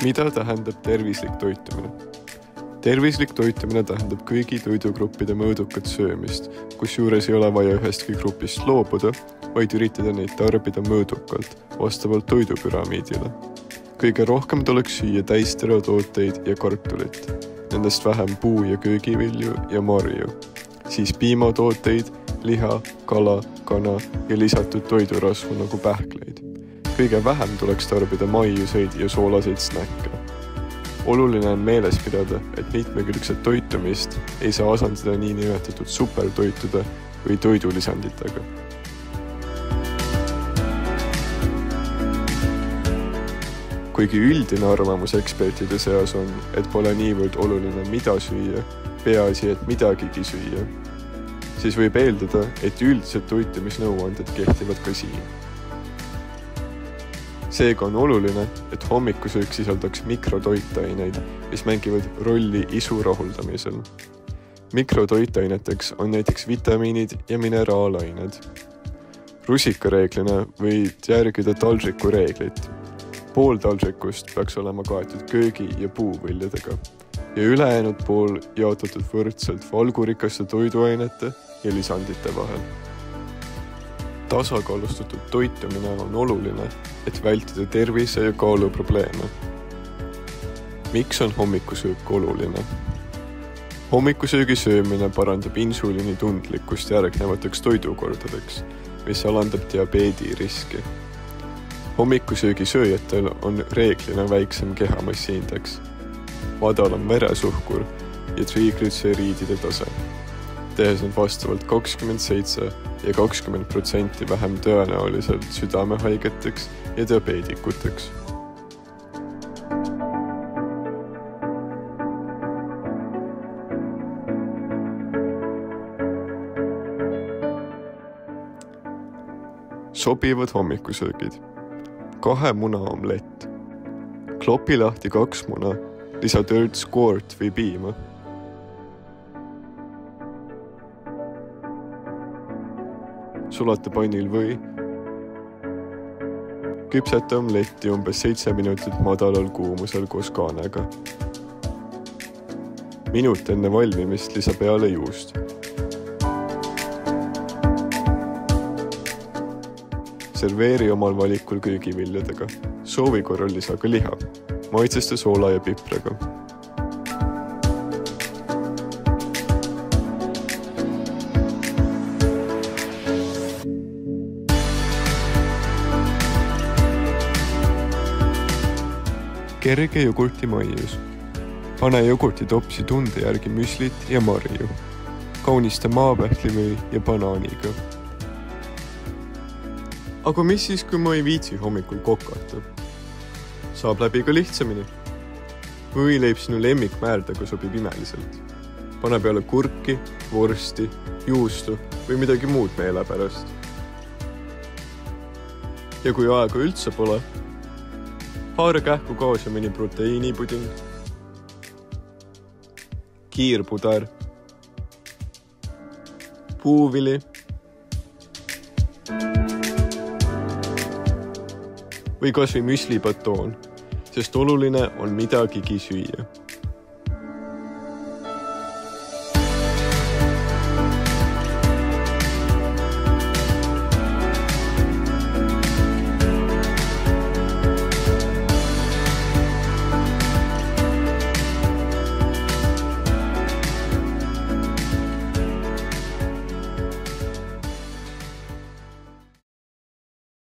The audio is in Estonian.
Mida tähendab tervislik toitumine? Tervislik toitumine tähendab kõigi toidugruppide mõõdukat söömist, kusjuures ei ole vaja ühestki grupist loobuda, vaid üritada neid tarbida mõõdukalt, vastavalt toidupüramiidile. Kõige rohkem tuleks süüa täisteratooteid ja kartulit, nendest vähem puu- ja köögivilju ja marju, siis piimatooteid, liha, kala, kana ja lisatud toidurasvu nagu pähkleid. Kõige vähem tuleks tarbida maiuseid ja soolaseid snäkke. Oluline on meeles pidada, et mitmekülgset toitumist ei saa asendada niinimetatud supertoitude või toidulisanditega. Kuigi üldine arvamus ekspertide seas on, et pole niivõrd oluline mida süüa, peaasi, et midagigi süüa, siis võib eeldada, et üldised toitumisnõuanded kehtivad ka siin. Seega on oluline, et hommikusöök sisaldaks mikrotoitaineid, mis mängivad rolli isu rahuldamisel. Mikrotoitaineteks on näiteks vitamiinid ja mineraalained. Rusikareeglina võid järgida taldriku reeglit. Pool taldrikust peaks olema kaetud köögi- ja puuviljadega ja ülejäänud pool jaotatud võrdselt valgurikaste toiduainete ja lisandite vahel. Tasakaalustatud toitumine on oluline, et vältida tervise- ja kaaluprobleeme. Miks on hommikusöök oluline? Hommikusöögi söömine parandab insuliini tundlikkust järgnevateks toidukordadeks, mis alandab diabeedi riski. Hommikusöögi sööjatel on reeglina väiksem kehamassi indeks, madalam veresuhkur ja triiglütseriidide tase, tehes need vastavalt 27% ja 20% vähem tõenäoliselt südamehaigeteks ja diabeedikuteks. Sobivad hommikusöögid. 2 muna omlett. Klopi lahti 2 muna, lisa törts koort või piima. Sulata pannil või. Küpseta omletti umbes 7 minutit madalal kuumusel koos kaanega. Minut enne valmimist lisa peale juust. Serveeri omal valikul köögiviljadega. Soovi korral lisa ka liha, maitseste soola ja pipraga. Kerge jogurti maius. Pane jogurtitopsi tunde järgi müslit ja marju. Kaunista maapähklivõi ja banaaniga. Aga mis siis, kui ma ei viitsi hommikul kokata? Saab läbi ka lihtsamini. Võileib sinu lemmikmäärdega sobib imeliselt. Pane peale kurki, vorsti, juustu või midagi muud meelepärast. Ja kui aega üldse pole, haara kähku kaasa mõni proteiinipuding, kiirpuder, puuvili või kasvõi müslibatoon, sest oluline on midagigi süüa.